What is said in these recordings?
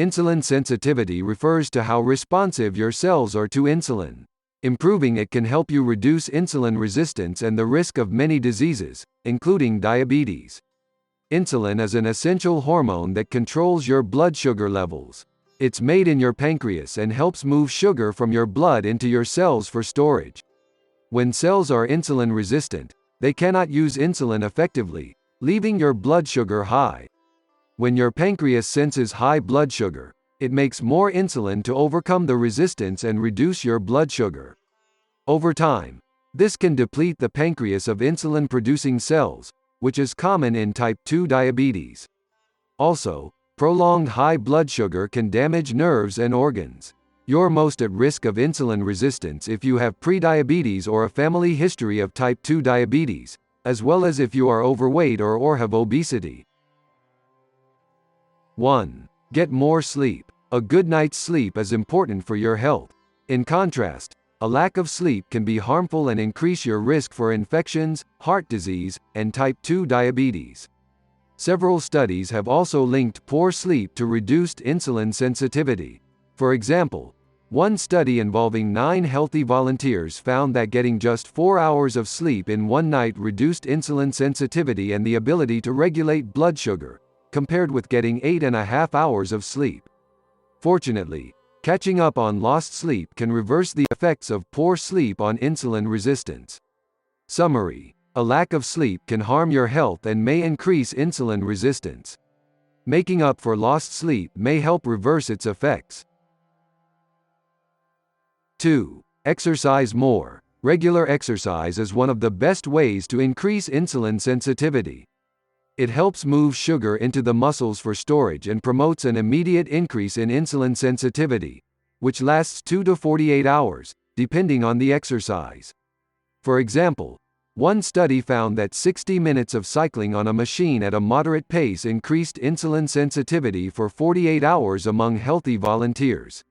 Insulin sensitivity refers to how responsive your cells are to insulin. Improving it can help you reduce insulin resistance and the risk of many diseases, including diabetes. Insulin is an essential hormone that controls your blood sugar levels. It's made in your pancreas and helps move sugar from your blood into your cells for storage. When cells are insulin resistant, they cannot use insulin effectively, leaving your blood sugar high. When your pancreas senses high blood sugar, it makes more insulin to overcome the resistance and reduce your blood sugar. Over time, this can deplete the pancreas of insulin-producing cells, which is common in type 2 diabetes. Also, prolonged high blood sugar can damage nerves and organs. You're most at risk of insulin resistance if you have prediabetes or a family history of type 2 diabetes, as well as if you are overweight or have obesity. 1. Get more sleep. A good night's sleep is important for your health. In contrast, a lack of sleep can be harmful and increase your risk for infections, heart disease, and type 2 diabetes. Several studies have also linked poor sleep to reduced insulin sensitivity. For example, one study involving 9 healthy volunteers found that getting just 4 hours of sleep in one night reduced insulin sensitivity and the ability to regulate blood sugar, compared with getting 8.5 hours of sleep. Fortunately, catching up on lost sleep can reverse the effects of poor sleep on insulin resistance. Summary: a lack of sleep can harm your health and may increase insulin resistance. Making up for lost sleep may help reverse its effects. 2. Exercise more. Regular exercise is one of the best ways to increase insulin sensitivity. It helps move sugar into the muscles for storage and promotes an immediate increase in insulin sensitivity, which lasts 2 to 48 hours, depending on the exercise. For example, one study found that 60 minutes of cycling on a machine at a moderate pace increased insulin sensitivity for 48 hours among healthy volunteers.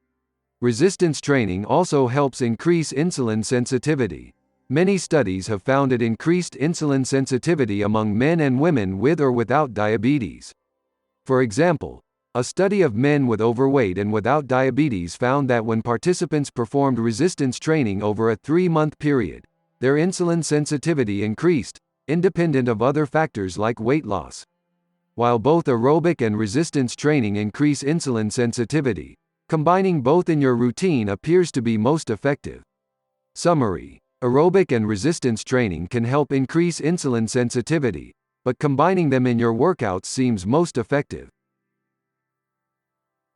Resistance training also helps increase insulin sensitivity. Many studies have found it increased insulin sensitivity among men and women with or without diabetes. For example, a study of men with overweight and without diabetes found that when participants performed resistance training over a 3-month period, their insulin sensitivity increased, independent of other factors like weight loss. While both aerobic and resistance training increase insulin sensitivity, combining both in your routine appears to be most effective. Summary: aerobic and resistance training can help increase insulin sensitivity, but combining them in your workouts seems most effective.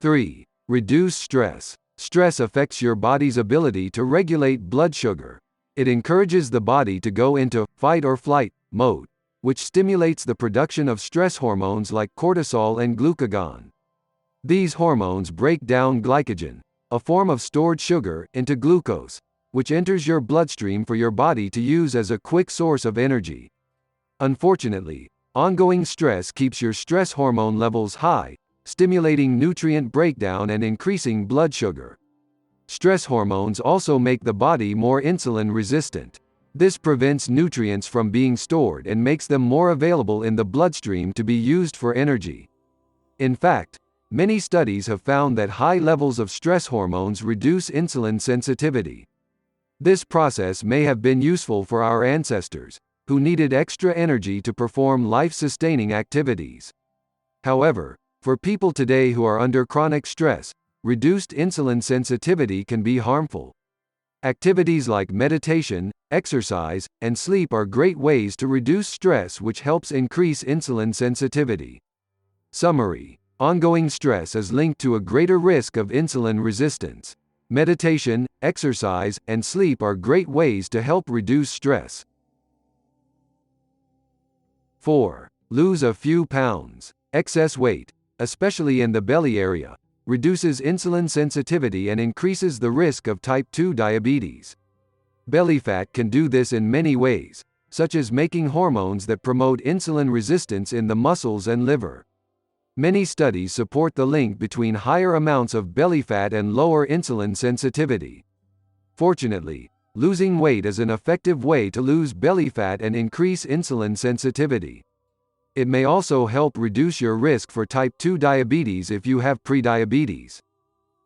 3. Reduce stress. Stress affects your body's ability to regulate blood sugar. It encourages the body to go into fight or flight mode, which stimulates the production of stress hormones like cortisol and glucagon. These hormones break down glycogen, a form of stored sugar, into glucose, which enters your bloodstream for your body to use as a quick source of energy. Unfortunately, ongoing stress keeps your stress hormone levels high, stimulating nutrient breakdown and increasing blood sugar. Stress hormones also make the body more insulin resistant. This prevents nutrients from being stored and makes them more available in the bloodstream to be used for energy. In fact, many studies have found that high levels of stress hormones reduce insulin sensitivity. This process may have been useful for our ancestors, who needed extra energy to perform life-sustaining activities. However, for people today who are under chronic stress, reduced insulin sensitivity can be harmful. Activities like meditation, exercise, and sleep are great ways to reduce stress, which helps increase insulin sensitivity. Summary: ongoing stress is linked to a greater risk of insulin resistance. Meditation, exercise, and sleep are great ways to help reduce stress. 4. Lose a few pounds. Excess weight, especially in the belly area, reduces insulin sensitivity and increases the risk of type 2 diabetes. Belly fat can do this in many ways, such as making hormones that promote insulin resistance in the muscles and liver. Many studies support the link between higher amounts of belly fat and lower insulin sensitivity. Fortunately, losing weight is an effective way to lose belly fat and increase insulin sensitivity. It may also help reduce your risk for type 2 diabetes if you have prediabetes.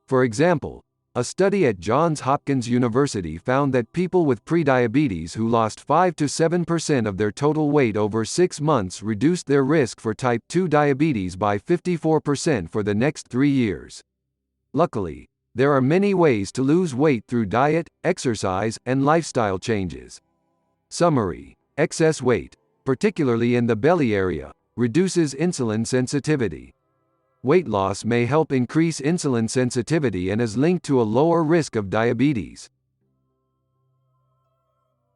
For example, a study at Johns Hopkins University found that people with prediabetes who lost 5 to 7% of their total weight over 6 months reduced their risk for type 2 diabetes by 54% for the next 3 years. Luckily, there are many ways to lose weight through diet, exercise, and lifestyle changes. Summary: excess weight, particularly in the belly area, reduces insulin sensitivity. Weight loss may help increase insulin sensitivity and is linked to a lower risk of diabetes.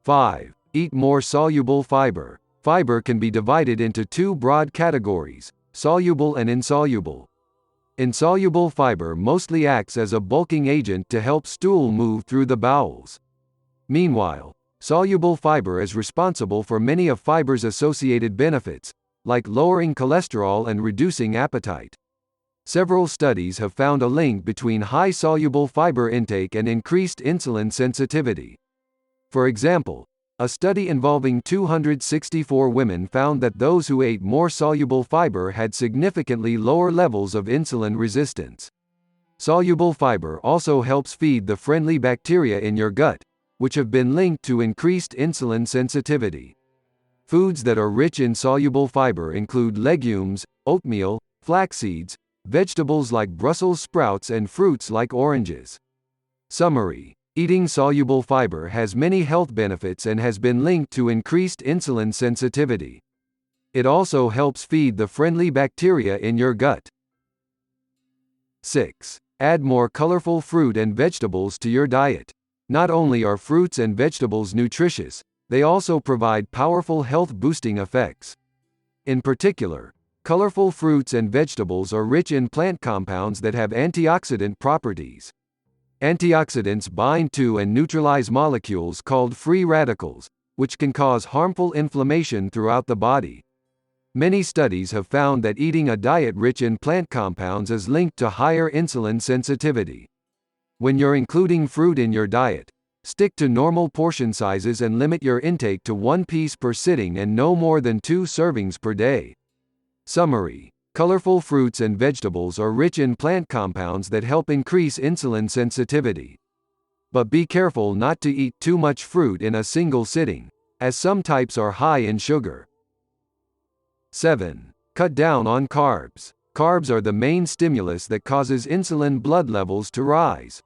5. Eat more soluble fiber. Fiber can be divided into two broad categories: soluble and insoluble. Insoluble fiber mostly acts as a bulking agent to help stool move through the bowels. Meanwhile, soluble fiber is responsible for many of fiber's associated benefits, like lowering cholesterol and reducing appetite. Several studies have found a link between high soluble fiber intake and increased insulin sensitivity. For example, a study involving 264 women found that those who ate more soluble fiber had significantly lower levels of insulin resistance. Soluble fiber also helps feed the friendly bacteria in your gut, which have been linked to increased insulin sensitivity. Foods that are rich in soluble fiber include legumes, oatmeal, flax seeds, vegetables like Brussels sprouts, and fruits like oranges. Summary: eating soluble fiber has many health benefits and has been linked to increased insulin sensitivity. It also helps feed the friendly bacteria in your gut. 6. Add more colorful fruit and vegetables to your diet. Not only are fruits and vegetables nutritious, they also provide powerful health-boosting effects. In particular, colorful fruits and vegetables are rich in plant compounds that have antioxidant properties. Antioxidants bind to and neutralize molecules called free radicals, which can cause harmful inflammation throughout the body. Many studies have found that eating a diet rich in plant compounds is linked to higher insulin sensitivity. When you're including fruit in your diet, stick to normal portion sizes and limit your intake to 1 piece per sitting and no more than 2 servings per day. Summary: colorful fruits and vegetables are rich in plant compounds that help increase insulin sensitivity. But be careful not to eat too much fruit in a single sitting, as some types are high in sugar. 7. Cut down on carbs. Carbs are the main stimulus that causes insulin blood levels to rise.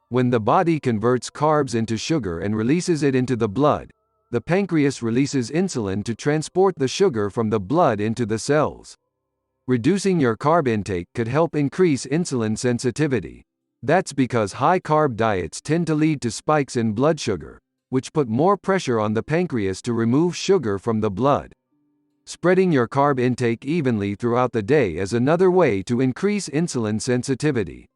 When the body converts carbs into sugar and releases it into the blood, the pancreas releases insulin to transport the sugar from the blood into the cells. Reducing your carb intake could help increase insulin sensitivity. That's because high-carb diets tend to lead to spikes in blood sugar, which put more pressure on the pancreas to remove sugar from the blood. Spreading your carb intake evenly throughout the day is another way to increase insulin sensitivity.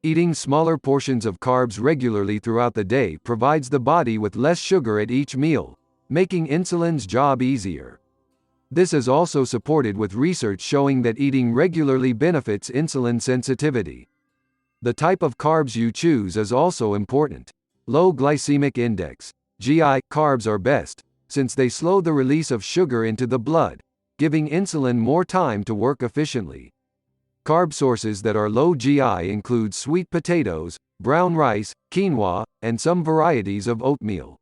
Eating smaller portions of carbs regularly throughout the day provides the body with less sugar at each meal, making insulin's job easier. This is also supported with research showing that eating regularly benefits insulin sensitivity. The type of carbs you choose is also important. Low glycemic index (GI) carbs are best, since they slow the release of sugar into the blood, giving insulin more time to work efficiently. Carb sources that are low GI include sweet potatoes, brown rice, quinoa, and some varieties of oatmeal.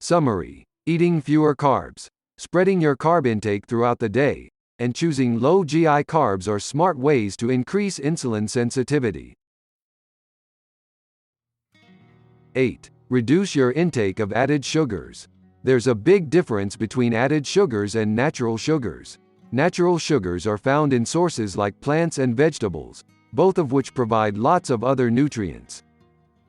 Summary: eating fewer carbs, spreading your carb intake throughout the day, and choosing low GI carbs are smart ways to increase insulin sensitivity. 8. Reduce your intake of added sugars. There's a big difference between added sugars and natural sugars. Natural sugars are found in sources like plants and vegetables, both of which provide lots of other nutrients.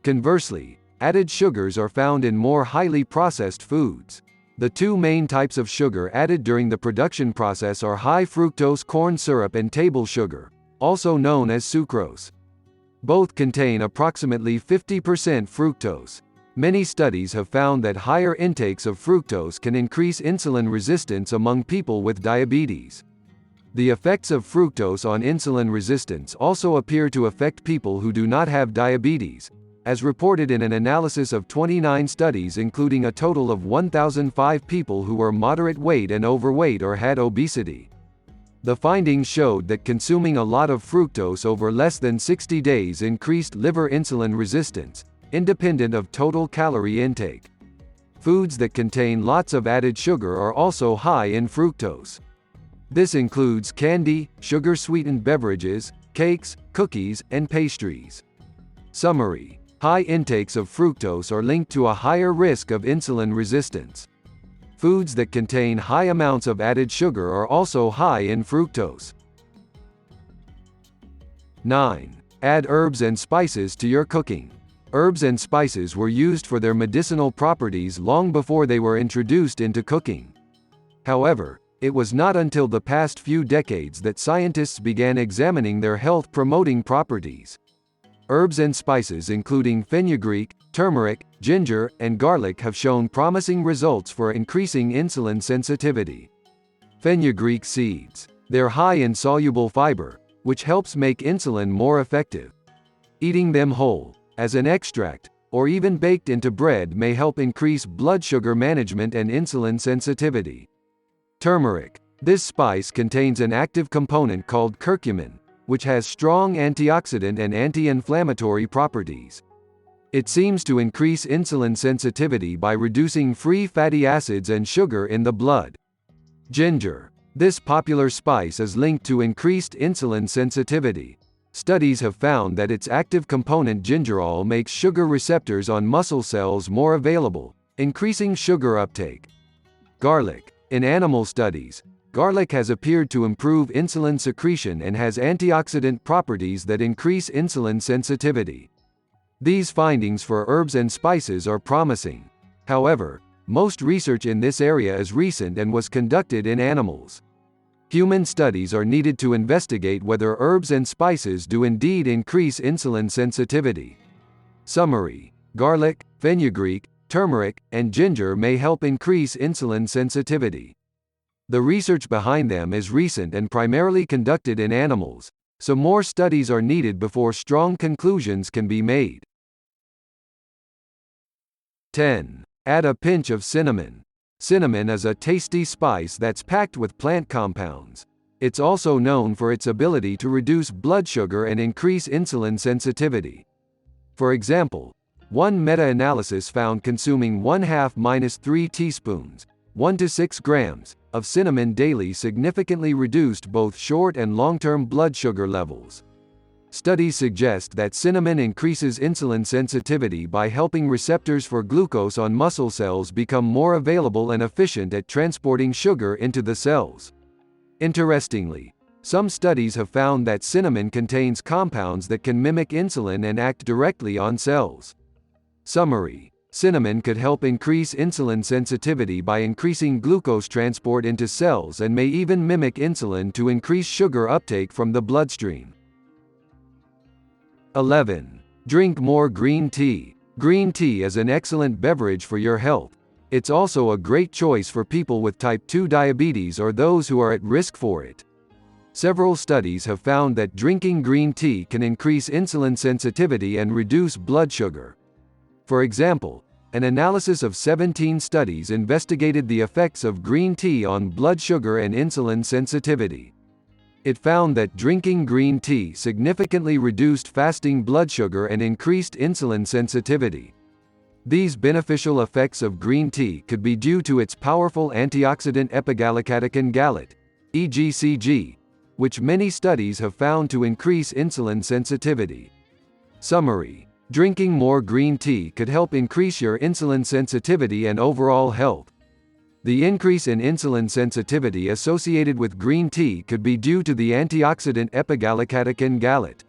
Conversely, added sugars are found in more highly processed foods. The two main types of sugar added during the production process are high fructose corn syrup and table sugar, also known as sucrose. Both contain approximately 50% fructose. Many studies have found that higher intakes of fructose can increase insulin resistance among people with diabetes. The effects of fructose on insulin resistance also appear to affect people who do not have diabetes, as reported in an analysis of 29 studies including a total of 1,005 people who were moderate weight and overweight or had obesity. The findings showed that consuming a lot of fructose over less than 60 days increased liver insulin resistance, independent of total calorie intake. Foods that contain lots of added sugar are also high in fructose. This includes candy, sugar-sweetened beverages, cakes, cookies, and pastries. Summary: high intakes of fructose are linked to a higher risk of insulin resistance. Foods that contain high amounts of added sugar are also high in fructose. 9. Add herbs and spices to your cooking. Herbs and spices were used for their medicinal properties long before they were introduced into cooking. However, it was not until the past few decades that scientists began examining their health-promoting properties. Herbs and spices including fenugreek, turmeric, ginger, and garlic have shown promising results for increasing insulin sensitivity. Fenugreek seeds. They're high in soluble fiber, which helps make insulin more effective. Eating them whole, as an extract, or even baked into bread may help increase blood sugar management and insulin sensitivity. Turmeric. This spice contains an active component called curcumin, which has strong antioxidant and anti-inflammatory properties. It seems to increase insulin sensitivity by reducing free fatty acids and sugar in the blood. Ginger. This popular spice is linked to increased insulin sensitivity. Studies have found that its active component gingerol makes sugar receptors on muscle cells more available, increasing sugar uptake. Garlic. In animal studies, garlic has appeared to improve insulin secretion and has antioxidant properties that increase insulin sensitivity. These findings for herbs and spices are promising. However, most research in this area is recent and was conducted in animals. Human studies are needed to investigate whether herbs and spices do indeed increase insulin sensitivity. Summary: garlic, fenugreek, turmeric, and ginger may help increase insulin sensitivity. The research behind them is recent and primarily conducted in animals, so more studies are needed before strong conclusions can be made. 10. Add a pinch of cinnamon. Cinnamon is a tasty spice that's packed with plant compounds. It's also known for its ability to reduce blood sugar and increase insulin sensitivity. For example, one meta-analysis found consuming 1/2–3 teaspoons, 1 to 6 grams, of cinnamon daily significantly reduced both short and long-term blood sugar levels. Studies suggest that cinnamon increases insulin sensitivity by helping receptors for glucose on muscle cells become more available and efficient at transporting sugar into the cells. Interestingly, some studies have found that cinnamon contains compounds that can mimic insulin and act directly on cells. Summary: cinnamon could help increase insulin sensitivity by increasing glucose transport into cells and may even mimic insulin to increase sugar uptake from the bloodstream. 11. Drink more green tea. Green tea is an excellent beverage for your health. It's also a great choice for people with type 2 diabetes or those who are at risk for it. Several studies have found that drinking green tea can increase insulin sensitivity and reduce blood sugar. For example, an analysis of 17 studies investigated the effects of green tea on blood sugar and insulin sensitivity. It found that drinking green tea significantly reduced fasting blood sugar and increased insulin sensitivity. These beneficial effects of green tea could be due to its powerful antioxidant epigallocatechin gallate, EGCG, which many studies have found to increase insulin sensitivity. Summary: drinking more green tea could help increase your insulin sensitivity and overall health. The increase in insulin sensitivity associated with green tea could be due to the antioxidant epigallocatechin gallate.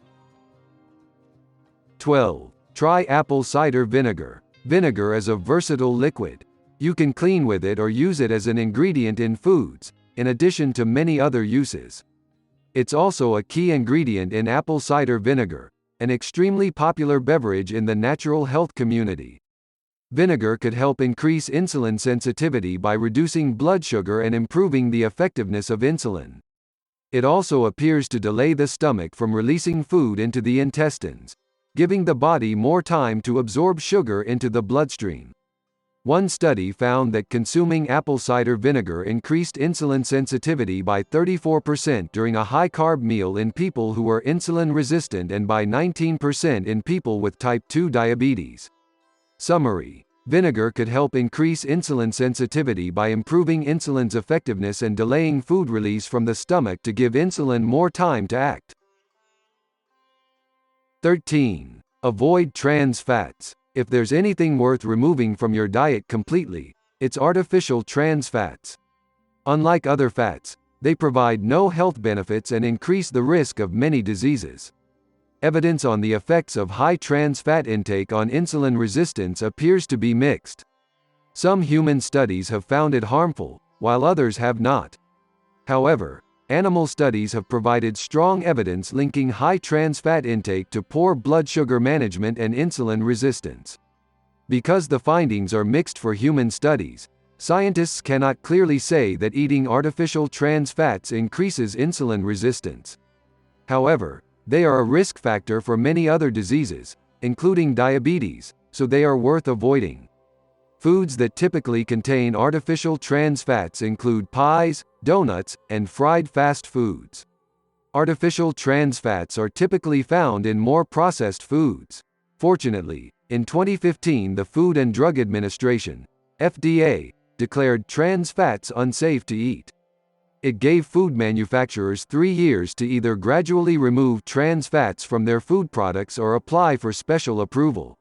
12. Try apple cider vinegar. Vinegar is a versatile liquid. You can clean with it or use it as an ingredient in foods, in addition to many other uses. It's also a key ingredient in apple cider vinegar, an extremely popular beverage in the natural health community. Vinegar could help increase insulin sensitivity by reducing blood sugar and improving the effectiveness of insulin. It also appears to delay the stomach from releasing food into the intestines, giving the body more time to absorb sugar into the bloodstream. One study found that consuming apple cider vinegar increased insulin sensitivity by 34% during a high-carb meal in people who were insulin-resistant and by 19% in people with type 2 diabetes. Summary: vinegar could help increase insulin sensitivity by improving insulin's effectiveness and delaying food release from the stomach to give insulin more time to act. 13. Avoid trans fats. If there's anything worth removing from your diet completely, it's artificial trans fats. Unlike other fats, they provide no health benefits and increase the risk of many diseases. Evidence on the effects of high trans fat intake on insulin resistance appears to be mixed. Some human studies have found it harmful, while others have not. However, animal studies have provided strong evidence linking high trans fat intake to poor blood sugar management and insulin resistance. Because the findings are mixed for human studies, scientists cannot clearly say that eating artificial trans fats increases insulin resistance. However, they are a risk factor for many other diseases, including diabetes, so they are worth avoiding. Foods that typically contain artificial trans fats include pies, donuts, and fried fast foods. Artificial trans fats are typically found in more processed foods. Fortunately, in 2015 the Food and Drug Administration, FDA, declared trans fats unsafe to eat. It gave food manufacturers 3 years to either gradually remove trans fats from their food products or apply for special approval.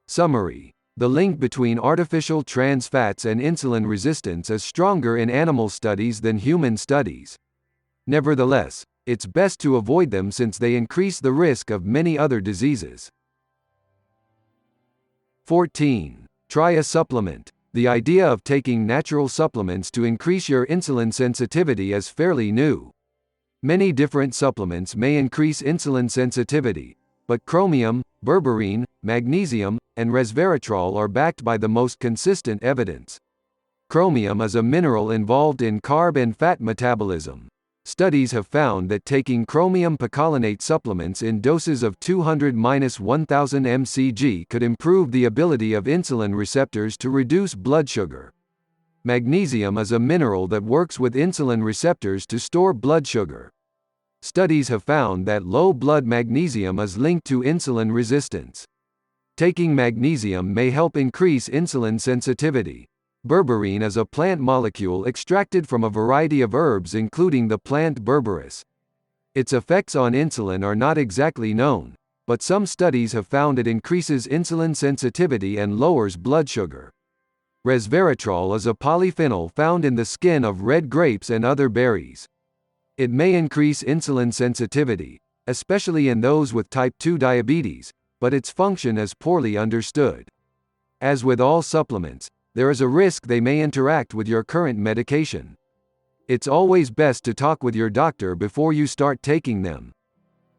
Summary: the link between artificial trans fats and insulin resistance is stronger in animal studies than human studies. Nevertheless, it's best to avoid them since they increase the risk of many other diseases. 14. Try a supplement. The idea of taking natural supplements to increase your insulin sensitivity is fairly new. Many different supplements may increase insulin sensitivity, but chromium, berberine, magnesium, and resveratrol are backed by the most consistent evidence. Chromium is a mineral involved in carb and fat metabolism. Studies have found that taking chromium picolinate supplements in doses of 200–1000 mcg could improve the ability of insulin receptors to reduce blood sugar. Magnesium is a mineral that works with insulin receptors to store blood sugar. Studies have found that low blood magnesium is linked to insulin resistance. Taking magnesium may help increase insulin sensitivity. Berberine is a plant molecule extracted from a variety of herbs including the plant berberis. Its effects on insulin are not exactly known, but some studies have found it increases insulin sensitivity and lowers blood sugar. Resveratrol is a polyphenol found in the skin of red grapes and other berries. It may increase insulin sensitivity, especially in those with type 2 diabetes, but its function is poorly understood. As with all supplements, there is a risk they may interact with your current medication. It's always best to talk with your doctor before you start taking them.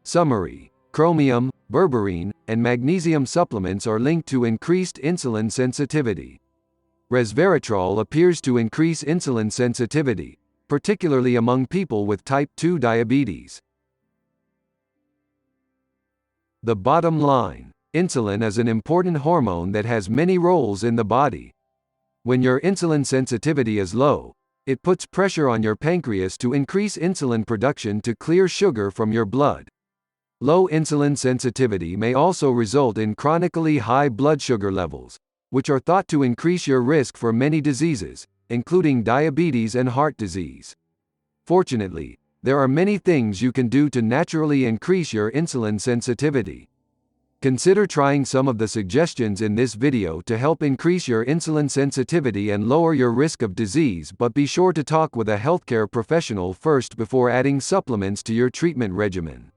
Summary: chromium, berberine, and magnesium supplements are linked to increased insulin sensitivity. Resveratrol appears to increase insulin sensitivity, particularly among people with type 2 diabetes. The bottom line: insulin is an important hormone that has many roles in the body. When your insulin sensitivity is low, it puts pressure on your pancreas to increase insulin production to clear sugar from your blood. Low insulin sensitivity may also result in chronically high blood sugar levels, which are thought to increase your risk for many diseases, including diabetes and heart disease. Fortunately, there are many things you can do to naturally increase your insulin sensitivity. Consider trying some of the suggestions in this video to help increase your insulin sensitivity and lower your risk of disease, but be sure to talk with a healthcare professional first before adding supplements to your treatment regimen.